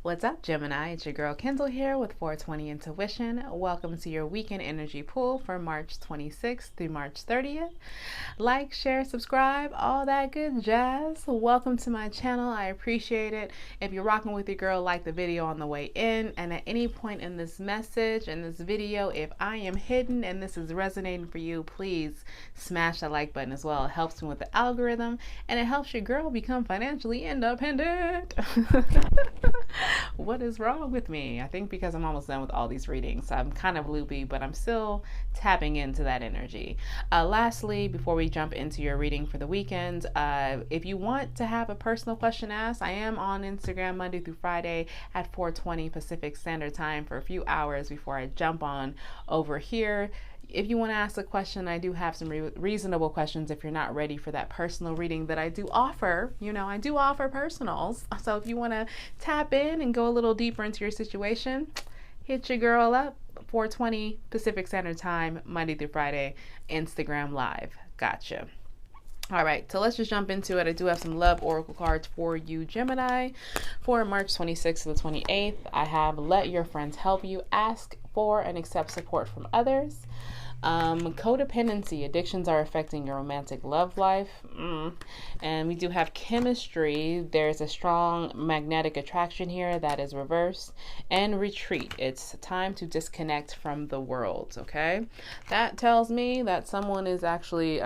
What's up, Gemini? It's your girl Kendall here with 420 Intuition. Welcome to your weekend energy pool for March 26th through March 30th. Like, share, subscribe, all that good jazz. Welcome to my channel. I appreciate it. If you're rocking with your girl, like the video on the way in. And at any point in this message, in this video, if I am hidden and this is resonating for you, please smash that like button as well. It helps me with the algorithm and it helps your girl become financially independent. What is wrong with me? I think because I'm almost done with all these readings. I'm kind of loopy, but I'm still tapping into that energy. Lastly, before we jump into your reading for the weekend, if you want to have a personal question asked, I am on Instagram Monday through Friday at 4:20 Pacific Standard Time for a few hours before I jump on over here. If you want to ask a question, I do have some reasonable questions if you're not ready for that personal reading that I do offer. You know, I do offer personals. So if you want to tap in and go a little deeper into your situation, hit your girl up, 4:20 Pacific Standard Time, Monday through Friday, Instagram Live. Gotcha. All right, so let's just jump into it. I do have some love oracle cards for you, Gemini, for March 26th to the 28th. I have let your friends help you, ask for and accept support from others. Codependency, addictions are affecting your romantic love life. And we do have chemistry. There's a strong magnetic attraction here that is reversed. And retreat, it's time to disconnect from the world. Okay, that tells me that someone is actually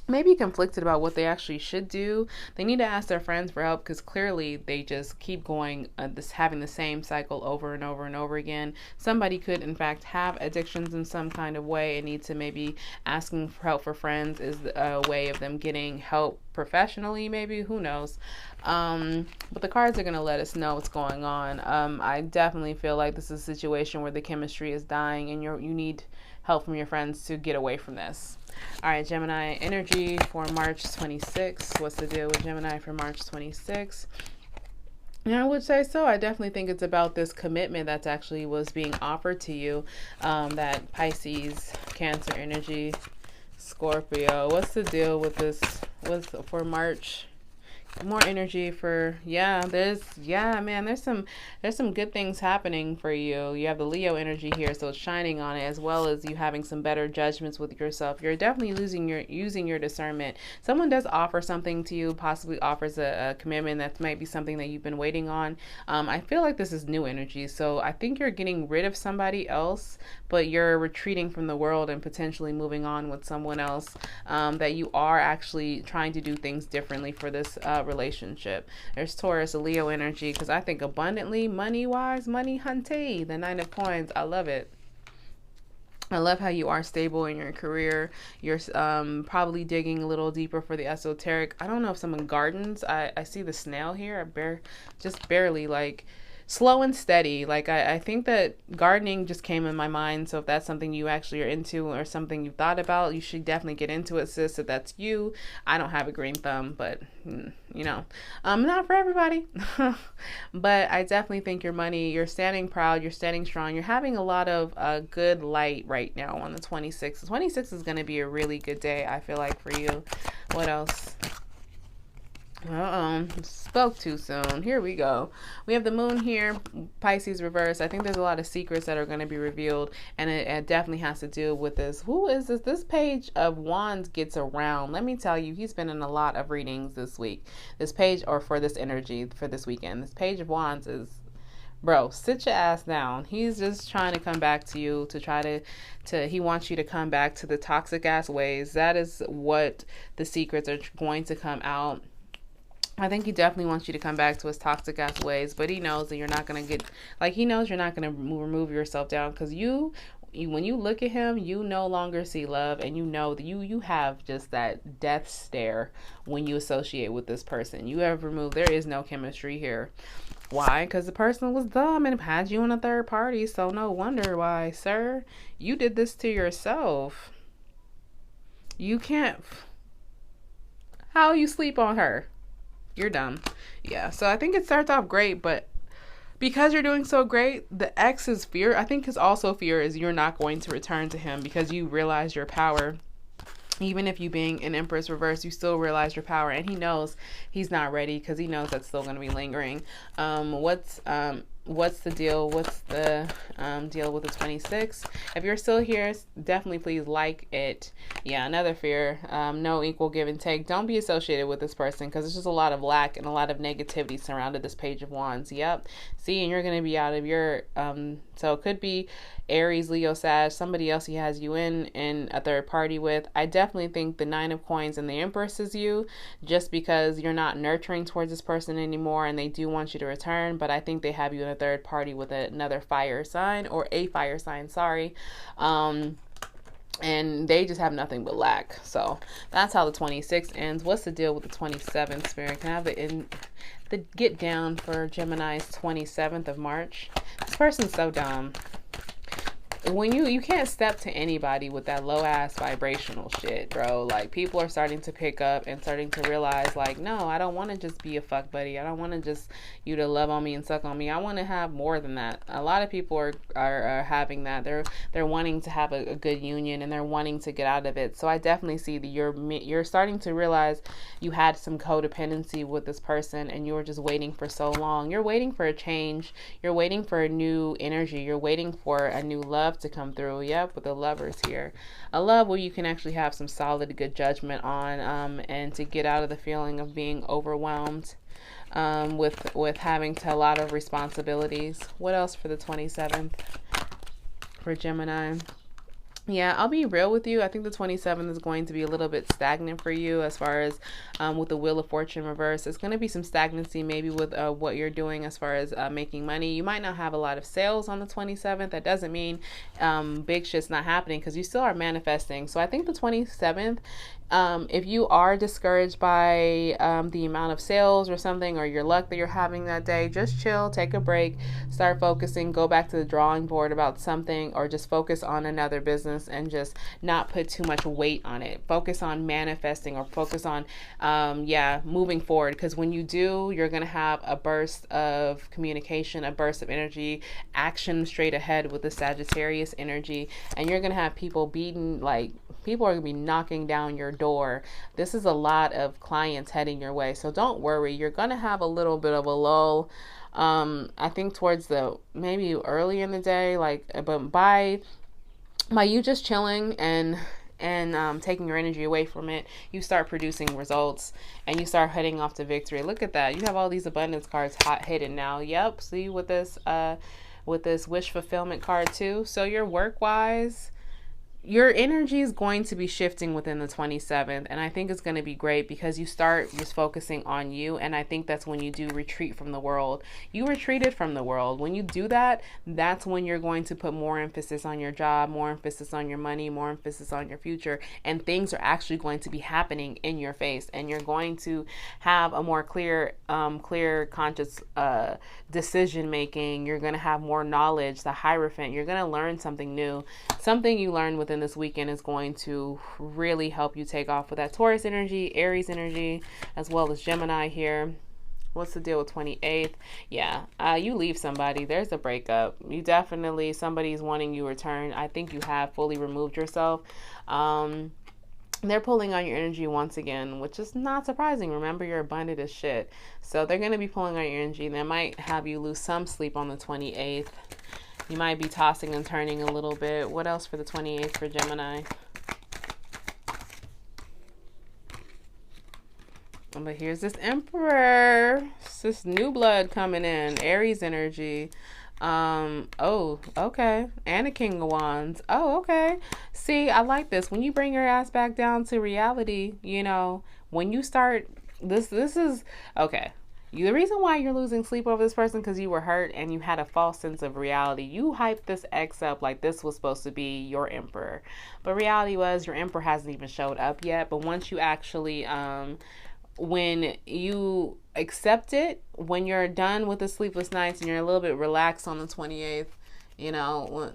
maybe conflicted about what they actually should do. They need to ask their friends for help because clearly they just keep going, having the same cycle over and over and over again. Somebody could in fact have addictions in some kind of way and need to maybe asking for help for friends is a way of them getting help professionally, maybe, who knows. But the cards are going to let us know what's going on. I definitely feel like this is a situation where the chemistry is dying and you need help from your friends to get away from this. All right, Gemini energy for March 26th. What's the deal with Gemini for March 26th? Yeah, I would say so. I definitely think it's about this commitment that's actually was being offered to you. That Pisces, Cancer energy, Scorpio. What's the deal with this? What's for March? More energy for man, there's some good things happening for you. You have the Leo energy here, so it's shining on it, as well as you having some better judgments with yourself. You're definitely using your discernment. Someone does offer something to you, possibly offers a commitment that might be something that you've been waiting on. I feel like this is new energy, so I think you're getting rid of somebody else, but you're retreating from the world and potentially moving on with someone else. That you are actually trying to do things differently for this relationship. There's Taurus, a Leo energy, because I think abundantly, money-wise, money hunty, the Nine of Coins. I love it. I love how you are stable in your career. You're probably digging a little deeper for the esoteric. I don't know if someone gardens. I see the snail here. Just barely, like slow and steady. Like I think that gardening just came in my mind. So if that's something you actually are into or something you've thought about, you should definitely get into it, sis. If that's you, I don't have a green thumb, but not for everybody. But I definitely think your money, you're standing proud, you're standing strong, you're having a lot of good light right now on the 26th. The 26th is going to be a really good day, I feel like, for you. What else? Spoke too soon. Here we go. We have the moon here, Pisces reverse. I think there's a lot of secrets that are going to be revealed, and it definitely has to do with this. Who is this? This page of wands gets around. Let me tell you, he's been in a lot of readings this week. This page, or for this energy for this weekend, this page of wands is, bro, sit your ass down. He's just trying to come back to you to try to he wants you to come back to the toxic ass ways. That is what the secrets are going to come out. I think he definitely wants you to come back to his toxic ass ways, but he knows that you're not going to get, like, he knows you're not going to remove yourself down, because when you look at him, you no longer see love, and you know that you have just that death stare when you associate with this person. You have removed, there is no chemistry here. Why? Because the person was dumb and had you in a third party, so no wonder why, sir. You did this to yourself. You can't, how you sleep on her? You're dumb. Yeah, so I think it starts off great, but because you're doing so great, the ex's fear, I think his also fear is you're not going to return to him because you realize your power Even if you being an Empress reverse, you still realize your power, and he knows he's not ready because he knows that's still going to be lingering. What's the deal? What's the deal with the 26? If you're still here, definitely please like it. Yeah, another fear. No equal give and take. Don't be associated with this person because there's just a lot of lack and a lot of negativity surrounded this Page of Wands. Yep. See, and you're going to be out of your, so it could be Aries, Leo, Sag, somebody else he has you in a third party with. I definitely think the Nine of Coins and the Empress is you, just because you're not nurturing towards this person anymore and they do want you to return, but I think they have you in a third party with another fire sign, or a fire sign, sorry. And they just have nothing but lack. So that's how the 26 ends. What's the deal with the 27th, Spirit? Can I have the get down for Gemini's 27th of March? This person's so dumb. When you can't step to anybody with that low ass vibrational shit, bro. Like, people are starting to pick up and starting to realize, like, no, I don't want to just be a fuck buddy. I don't want to just you to love on me and suck on me. I want to have more than that. A lot of people are having that. They're wanting to have a good union, and they're wanting to get out of it. So I definitely see that you're starting to realize you had some codependency with this person, and you were just waiting for so long. You're waiting for a change. You're waiting for a new energy. You're waiting for a new love to come through. Yep, with the Lovers here. A love where you can actually have some solid good judgment on, and to get out of the feeling of being overwhelmed with having a lot of responsibilities. What else for the 27th for Gemini? Yeah, I'll be real with you. I think the 27th is going to be a little bit stagnant for you as far as with the Wheel of Fortune reverse. It's going to be some stagnancy maybe with what you're doing as far as making money. You might not have a lot of sales on the 27th. That doesn't mean big shit's not happening, because you still are manifesting. So I think the 27th, if you are discouraged by the amount of sales or something, or your luck that you're having that day, just chill, take a break, start focusing, go back to the drawing board about something, or just focus on another business and just not put too much weight on it. Focus on manifesting, or focus on moving forward, because when you do, you're going to have a burst of communication, a burst of energy, action straight ahead with the Sagittarius energy, and you're going to have people beating, like, people are going to be knocking down your door. This is a lot of clients heading your way, so don't worry. You're going to have a little bit of a lull, I think towards the maybe early in the day, but by you just chilling and taking your energy away from it, you start producing results and you start heading off to victory. Look at that. You have all these abundance cards hot hidden now. Yep. See, with this wish fulfillment card too. So your work wise, your energy is going to be shifting within the 27th, and I think it's going to be great because you start just focusing on you, and I think that's when you do retreat from the world. You retreated from the world. When you do that, that's when you're going to put more emphasis on your job, more emphasis on your money, more emphasis on your future, and things are actually going to be happening in your face, and you're going to have a more clear, conscious decision making. You're going to have more knowledge, the Hierophant. You're going to learn something new. Something you learned within this weekend is going to really help you take off with that Taurus energy, Aries energy, as well as Gemini here. What's the deal with 28th? Yeah, you leave somebody. There's a breakup. You definitely, somebody's wanting you return. I think you have fully removed yourself. They're pulling on your energy once again, which is not surprising. Remember, you're abundant as shit. So they're going to be pulling on your energy. They might have you lose some sleep on the 28th. You might be tossing and turning a little bit. What else for the 28th for Gemini? But here's this Emperor. It's this new blood coming in. Aries energy. Oh, okay. And a King of Wands. Oh, okay. See, I like this. When you bring your ass back down to reality, you know, when you start, this is, okay. The reason why you're losing sleep over this person because you were hurt and you had a false sense of reality. You hyped this ex up like this was supposed to be your Emperor. But reality was your Emperor hasn't even showed up yet. But once you actually, when you accept it, when you're done with the sleepless nights and you're a little bit relaxed on the 28th, you know,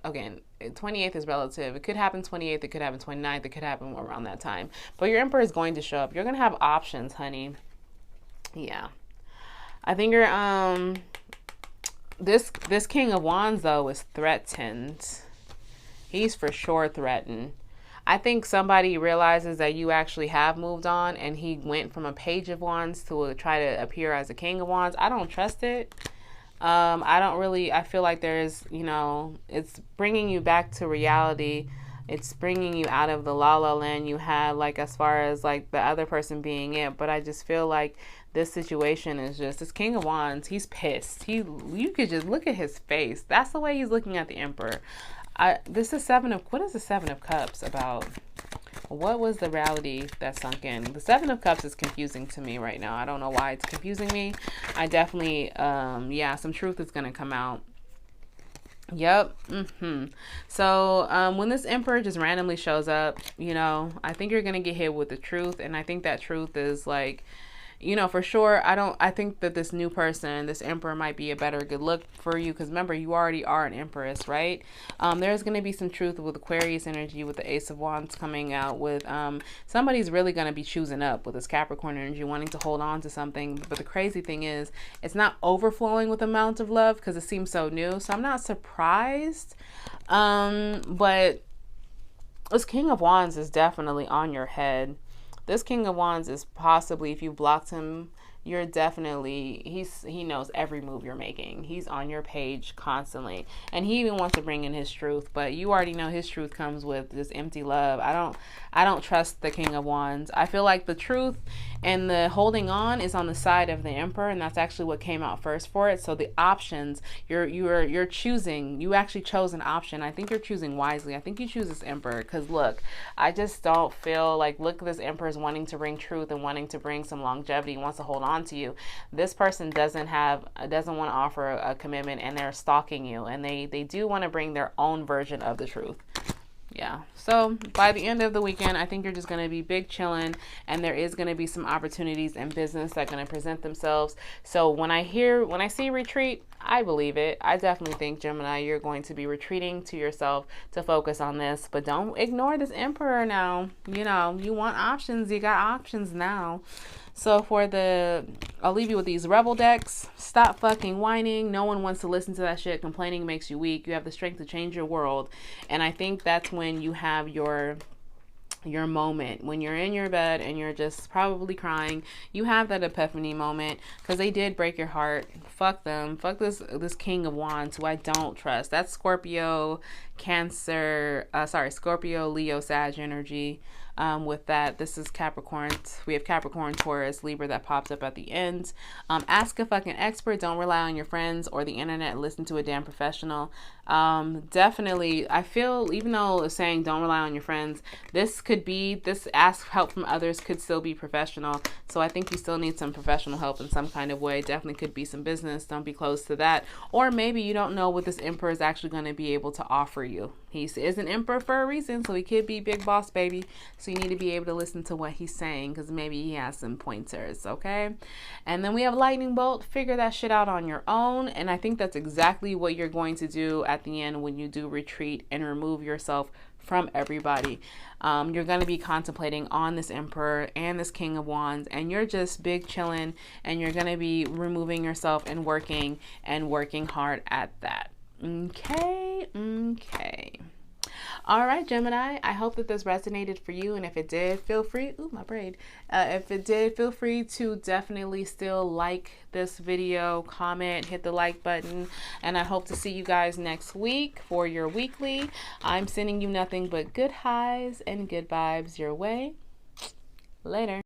again, 28th is relative. It could happen 28th, it could happen 29th, it could happen around that time. But your Emperor is going to show up. You're going to have options, honey. Yeah. I think you're, this King of Wands, though, is threatened. He's for sure threatened. I think somebody realizes that you actually have moved on, and he went from a Page of Wands to try to appear as a King of Wands. I don't trust it. I don't really, I feel like there's, you know, it's bringing you back to reality. It's bringing you out of the la la land you had, like, as far as like the other person being it. But I just feel like this situation is just, this King of Wands, he's pissed. You could just look at his face. That's the way he's looking at the Emperor. This is what is the Seven of Cups about? What was the reality that sunk in? The Seven of Cups is confusing to me right now. I don't know why it's confusing me. I definitely, yeah, some truth is going to come out. Yep. So when this Emperor just randomly shows up, you know, I think you're going to get hit with the truth. And I think that truth is like, you know, for sure, I think that this new person, this Emperor, might be a better good look for you. Because remember, you already are an Empress, right? There's going to be some truth with Aquarius energy, with the Ace of Wands coming out, with somebody's really going to be choosing up with this Capricorn energy, wanting to hold on to something. But the crazy thing is, it's not overflowing with amount of love because it seems so new. So I'm not surprised. But this King of Wands is definitely on your head. This King of Wands is possibly, if you blocked him, you're definitely, he knows every move you're making. He's on your page constantly. And he even wants to bring in his truth, but you already know his truth comes with this empty love. I don't trust the King of Wands. I feel like the truth and the holding on is on the side of the Emperor, and that's actually what came out first for it. So the options, you're choosing, you actually chose an option. I think you're choosing wisely. I think you choose this Emperor because look, I just don't feel like, look, this Emperor is wanting to bring truth and wanting to bring some longevity, wants to hold on to you. This person doesn't want to offer a commitment, and they're stalking you, and they do want to bring their own version of the truth. Yeah. So by the end of the weekend, I think you're just going to be big chilling, and there is going to be some opportunities in business that are going to present themselves. So when I see retreat, I believe it. I definitely think, Gemini, you're going to be retreating to yourself to focus on this, but don't ignore this Emperor now. You know, you want options. You got options now. So I'll leave you with these Rebel decks. Stop fucking whining. No one wants to listen to that shit. Complaining makes you weak. You have the strength to change your world. And I think that's when you have your moment, when you're in your bed and you're just probably crying. You have that epiphany moment because they did break your heart. Fuck them. Fuck this King of Wands, who I don't trust. That's Scorpio, Cancer, Scorpio, Leo, Sag energy. With that, this is Capricorn. We have Capricorn, Taurus, Libra that pops up at the end. Ask a fucking expert. Don't rely on your friends or the internet. Listen to a damn professional. Definitely, I feel, even though it's saying don't rely on your friends, this ask help from others could still be professional. So I think you still need some professional help in some kind of way. Definitely could be some business. Don't be close to that. Or maybe you don't know what this Emperor is actually going to be able to offer you. He is an Emperor for a reason, so he could be big boss, baby. So you need to be able to listen to what he's saying, because maybe he has some pointers, okay? And then we have Lightning Bolt. Figure that shit out on your own. And I think that's exactly what you're going to do at the end when you do retreat and remove yourself from everybody. You're going to be contemplating on this Emperor and this King of Wands, and you're just big chilling, and you're going to be removing yourself and working hard at that. Okay. All right, Gemini, I hope that this resonated for you. And if it did, feel free. Ooh, my braid. If it did, feel free to definitely still like this video, comment, hit the like button. And I hope to see you guys next week for your weekly. I'm sending you nothing but good highs and good vibes your way. Later.